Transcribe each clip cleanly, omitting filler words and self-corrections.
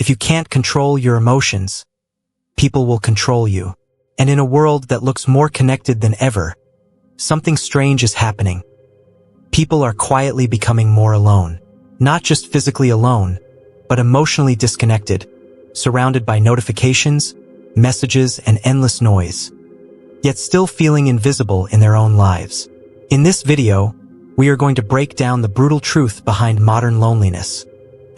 If you can't control your emotions, people will control you. And in a world that looks more connected than ever, something strange is happening. People are quietly becoming more alone. Not just physically alone, but emotionally disconnected, surrounded by notifications, messages, and endless noise, yet still feeling invisible in their own lives. In this video, we are going to break down the brutal truth behind modern loneliness,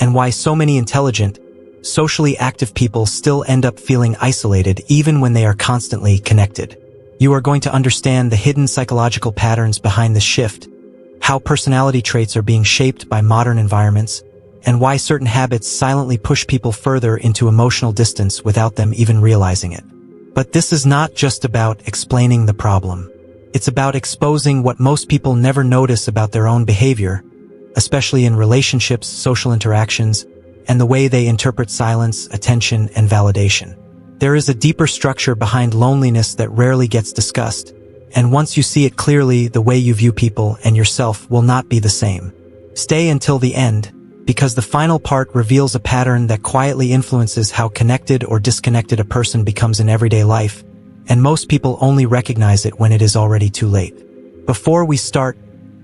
and why so many intelligent, socially active people still end up feeling isolated even when they are constantly connected. You are going to understand the hidden psychological patterns behind this shift, how personality traits are being shaped by modern environments, and why certain habits silently push people further into emotional distance without them even realizing it. But this is not just about explaining the problem. It's about exposing what most people never notice about their own behavior, especially in relationships, social interactions, and the way they interpret silence, attention, and validation. There is a deeper structure behind loneliness that rarely gets discussed, and once you see it clearly, the way you view people and yourself will not be the same. Stay until the end, because the final part reveals a pattern that quietly influences how connected or disconnected a person becomes in everyday life, and most people only recognize it when it is already too late. Before we start,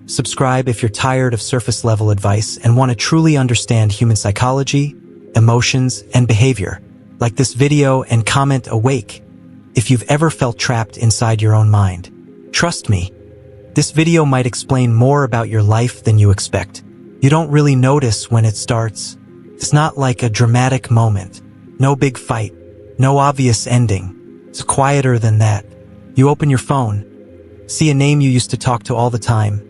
subscribe if you're tired of surface-level advice and want to truly understand human psychology, emotions, and behavior. Like this video and comment awake if you've ever felt trapped inside your own mind. Trust me, this video might explain more about your life than you expect. You don't really notice when it starts. It's not like a dramatic moment. No big fight. No obvious ending. It's quieter than that. You open your phone, see a name you used to talk to all the time,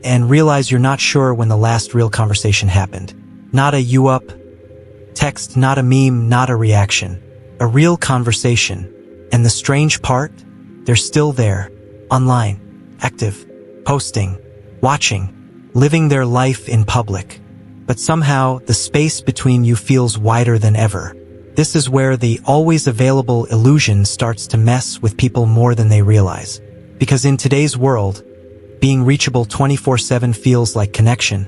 and realize you're not sure when the last real conversation happened. Not a "you up" text, not a meme, not a reaction. A real conversation. And the strange part? They're still there. Online. Active. Posting. Watching. Living their life in public. But somehow, the space between you feels wider than ever. This is where the always available illusion starts to mess with people more than they realize. Because in today's world, being reachable 24/7 feels like connection,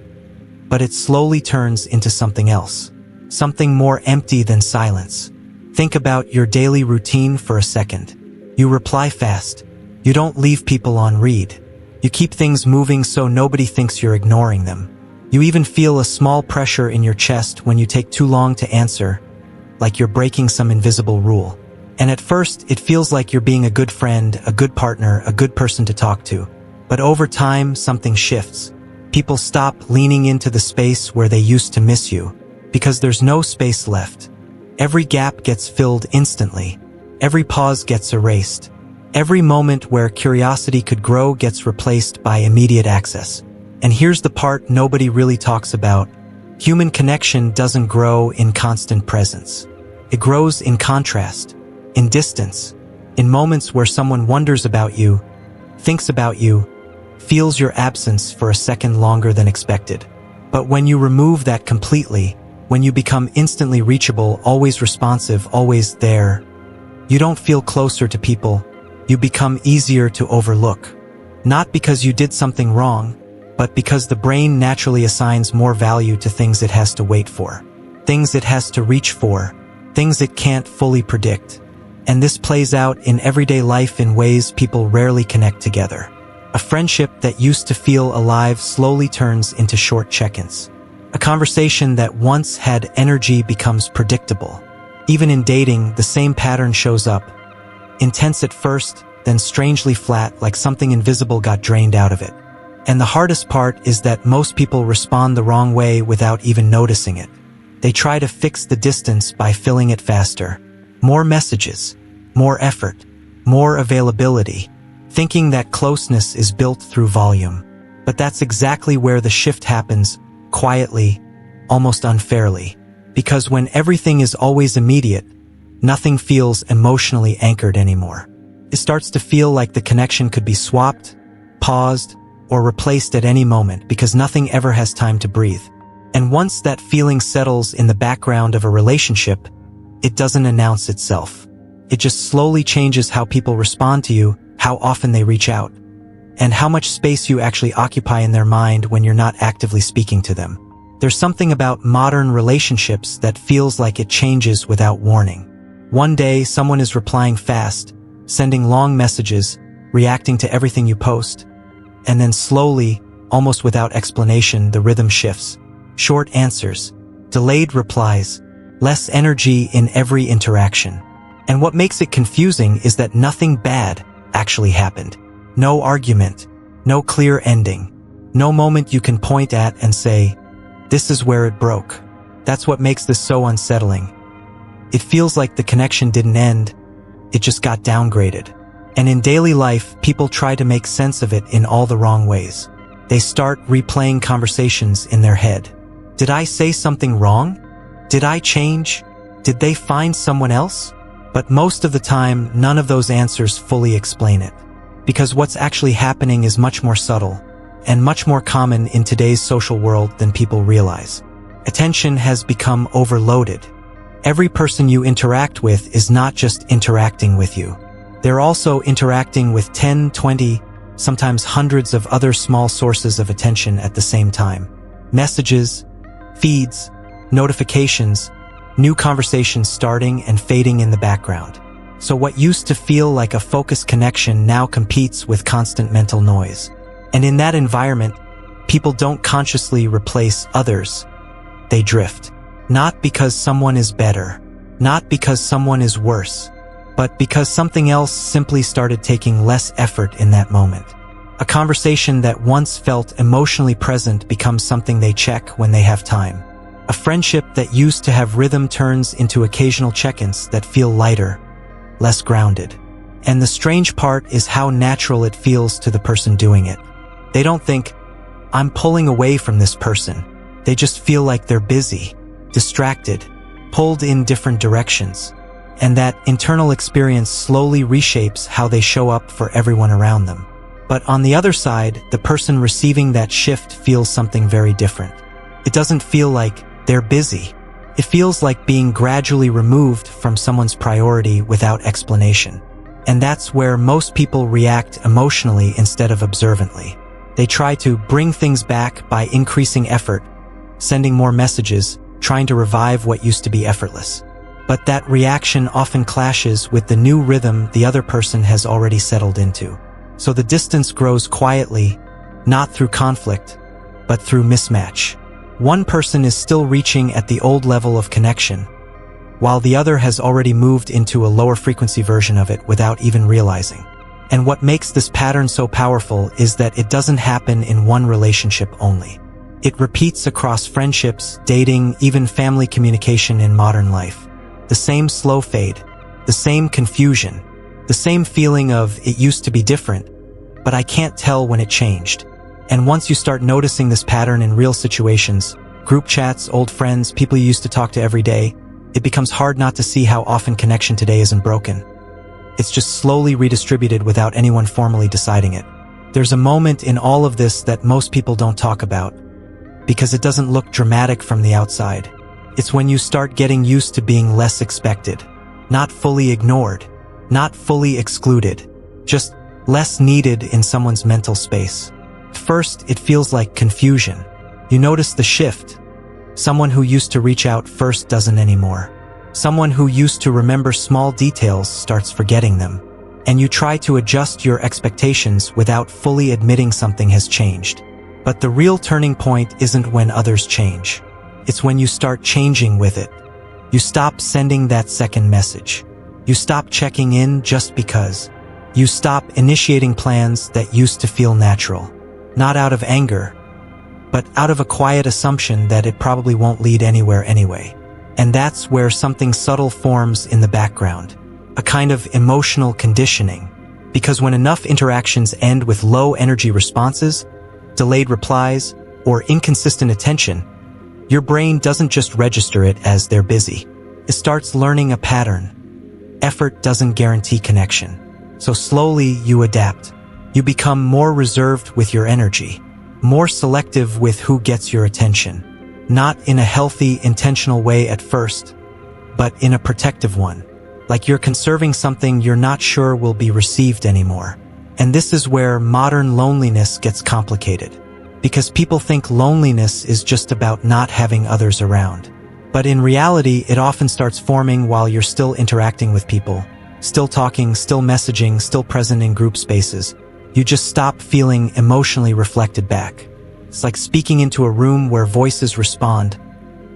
but it slowly turns into something else. Something more empty than silence. Think about your daily routine for a second. You reply fast. You don't leave people on read. You keep things moving so nobody thinks you're ignoring them. You even feel a small pressure in your chest when you take too long to answer, like you're breaking some invisible rule. And at first, it feels like you're being a good friend, a good partner, a good person to talk to. But over time, something shifts. People stop leaning into the space where they used to miss you, because there's no space left. Every gap gets filled instantly. Every pause gets erased. Every moment where curiosity could grow gets replaced by immediate access. And here's the part nobody really talks about. Human connection doesn't grow in constant presence. It grows in contrast, in distance, in moments where someone wonders about you, thinks about you, feels your absence for a second longer than expected. But when you remove that completely, when you become instantly reachable, always responsive, always there, you don't feel closer to people, you become easier to overlook. Not because you did something wrong, but because the brain naturally assigns more value to things it has to wait for, things it has to reach for, things it can't fully predict. And this plays out in everyday life in ways people rarely connect together. A friendship that used to feel alive slowly turns into short check-ins. A conversation that once had energy becomes predictable. Even in dating, the same pattern shows up. Intense at first, then strangely flat, like something invisible got drained out of it. And the hardest part is that most people respond the wrong way without even noticing it. They try to fix the distance by filling it faster. More messages, more effort, more availability, thinking that closeness is built through volume. But that's exactly where the shift happens, quietly, almost unfairly. Because when everything is always immediate, nothing feels emotionally anchored anymore. It starts to feel like the connection could be swapped, paused, or replaced at any moment because nothing ever has time to breathe. And once that feeling settles in the background of a relationship, it doesn't announce itself. It just slowly changes how people respond to you, how often they reach out, and how much space you actually occupy in their mind when you're not actively speaking to them. There's something about modern relationships that feels like it changes without warning. One day, someone is replying fast, sending long messages, reacting to everything you post. And then slowly, almost without explanation, the rhythm shifts. Short answers, delayed replies, less energy in every interaction. And what makes it confusing is that nothing bad actually happened. No argument, no clear ending, no moment you can point at and say, "This is where it broke." That's what makes this so unsettling. It feels like the connection didn't end, it just got downgraded. And in daily life, people try to make sense of it in all the wrong ways. They start replaying conversations in their head. Did I say something wrong? Did I change? Did they find someone else? But most of the time, none of those answers fully explain it. Because what's actually happening is much more subtle and much more common in today's social world than people realize. Attention has become overloaded. Every person you interact with is not just interacting with you. They're also interacting with 10, 20, sometimes hundreds of other small sources of attention at the same time. Messages, feeds, notifications, new conversations starting and fading in the background. So what used to feel like a focused connection now competes with constant mental noise. And in that environment, people don't consciously replace others. They drift. Not because someone is better, not because someone is worse, but because something else simply started taking less effort in that moment. A conversation that once felt emotionally present becomes something they check when they have time. A friendship that used to have rhythm turns into occasional check-ins that feel lighter, less grounded. And the strange part is how natural it feels to the person doing it. They don't think, "I'm pulling away from this person." They just feel like they're busy, distracted, pulled in different directions. And that internal experience slowly reshapes how they show up for everyone around them. But on the other side, the person receiving that shift feels something very different. It doesn't feel like they're busy. It feels like being gradually removed from someone's priority without explanation. And that's where most people react emotionally instead of observantly. They try to bring things back by increasing effort, sending more messages, trying to revive what used to be effortless. But that reaction often clashes with the new rhythm the other person has already settled into. So the distance grows quietly, not through conflict, but through mismatch. One person is still reaching at the old level of connection, while the other has already moved into a lower frequency version of it without even realizing. And what makes this pattern so powerful is that it doesn't happen in one relationship only. It repeats across friendships, dating, even family communication in modern life. The same slow fade, the same confusion, the same feeling of "it used to be different, but I can't tell when it changed." And once you start noticing this pattern in real situations, group chats, old friends, people you used to talk to every day, it becomes hard not to see how often connection today isn't broken. It's just slowly redistributed without anyone formally deciding it. There's a moment in all of this that most people don't talk about, because it doesn't look dramatic from the outside. It's when you start getting used to being less expected, not fully ignored, not fully excluded, just less needed in someone's mental space. First, it feels like confusion. You notice the shift. Someone who used to reach out first doesn't anymore. Someone who used to remember small details starts forgetting them. And you try to adjust your expectations without fully admitting something has changed. But the real turning point isn't when others change. It's when you start changing with it. You stop sending that second message. You stop checking in just because. You stop initiating plans that used to feel natural. Not out of anger, but out of a quiet assumption that it probably won't lead anywhere anyway. And that's where something subtle forms in the background. A kind of emotional conditioning. Because when enough interactions end with low energy responses, delayed replies, or inconsistent attention, your brain doesn't just register it as "they're busy." It starts learning a pattern. Effort doesn't guarantee connection. So slowly you adapt. You become more reserved with your energy, more selective with who gets your attention. Not in a healthy, intentional way at first, but in a protective one. Like you're conserving something you're not sure will be received anymore. And this is where modern loneliness gets complicated. because people think loneliness is just about not having others around. But in reality, it often starts forming while you're still interacting with people, still talking, still messaging, still present in group spaces. You just stop feeling emotionally reflected back. It's like speaking into a room where voices respond,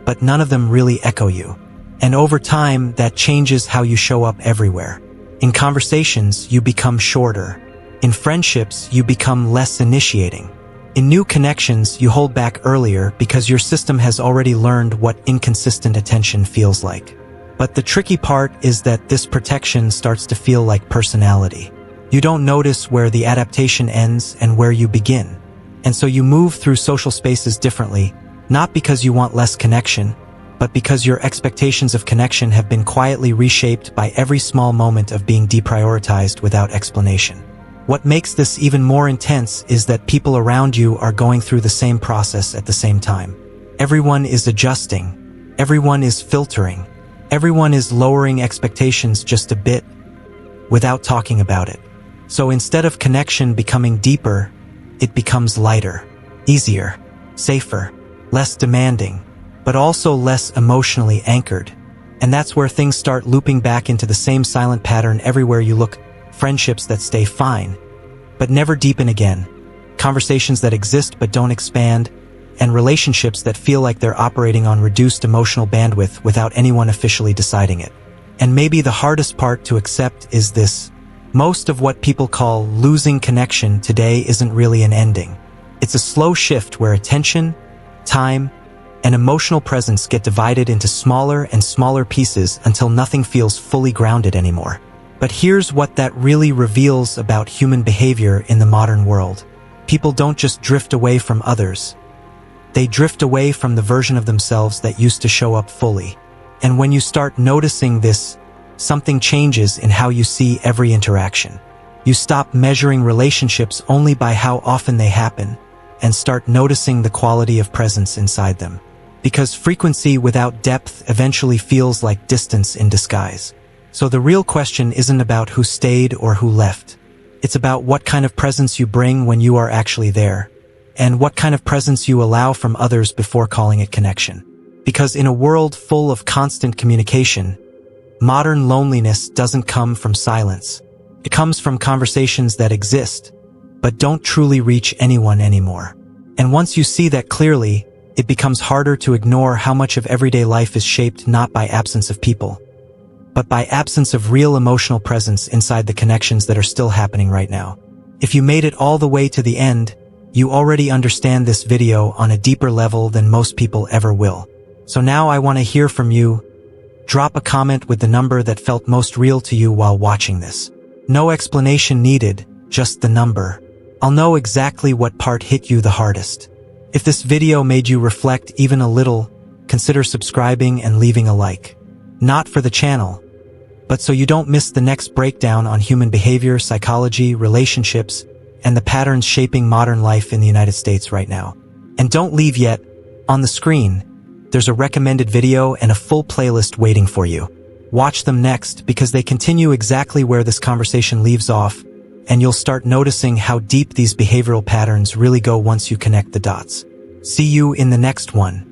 but none of them really echo you. And over time, that changes how you show up everywhere. In conversations, you become shorter. In friendships, you become less initiating. In new connections, you hold back earlier because your system has already learned what inconsistent attention feels like. But the tricky part is that this protection starts to feel like personality. You don't notice where the adaptation ends and where you begin. And so you move through social spaces differently, not because you want less connection, but because your expectations of connection have been quietly reshaped by every small moment of being deprioritized without explanation. What makes this even more intense is that people around you are going through the same process at the same time. Everyone is adjusting. Everyone is filtering. Everyone is lowering expectations just a bit without talking about it. So instead of connection becoming deeper, it becomes lighter, easier, safer, less demanding, but also less emotionally anchored. And that's where things start looping back into the same silent pattern everywhere you look. Friendships that stay fine, but never deepen again. Conversations that exist but don't expand, and relationships that feel like they're operating on reduced emotional bandwidth without anyone officially deciding it. And maybe the hardest part to accept is this. Most of what people call losing connection today isn't really an ending. It's a slow shift where attention, time, and emotional presence get divided into smaller and smaller pieces until nothing feels fully grounded anymore. But here's what that really reveals about human behavior in the modern world. People don't just drift away from others. They drift away from the version of themselves that used to show up fully. And when you start noticing this, something changes in how you see every interaction. You stop measuring relationships only by how often they happen, and start noticing the quality of presence inside them. Because frequency without depth eventually feels like distance in disguise. So the real question isn't about who stayed or who left. It's about what kind of presence you bring when you are actually there, and what kind of presence you allow from others before calling it connection. Because in a world full of constant communication, modern loneliness doesn't come from silence. It comes from conversations that exist, but don't truly reach anyone anymore. And once you see that clearly, it becomes harder to ignore how much of everyday life is shaped not by absence of people, but by absence of real emotional presence inside the connections that are still happening right now. If you made it all the way to the end, you already understand this video on a deeper level than most people ever will. So now I want to hear from you. Drop a comment with the number that felt most real to you while watching this. No explanation needed, just the number. I'll know exactly what part hit you the hardest. If this video made you reflect even a little, consider subscribing and leaving a like. Not for the channel, but so you don't miss the next breakdown on human behavior, psychology, relationships, and the patterns shaping modern life in the United States right now. And don't leave yet. On the screen, there's a recommended video and a full playlist waiting for you. Watch them next because they continue exactly where this conversation leaves off, and you'll start noticing how deep these behavioral patterns really go once you connect the dots. See you in the next one.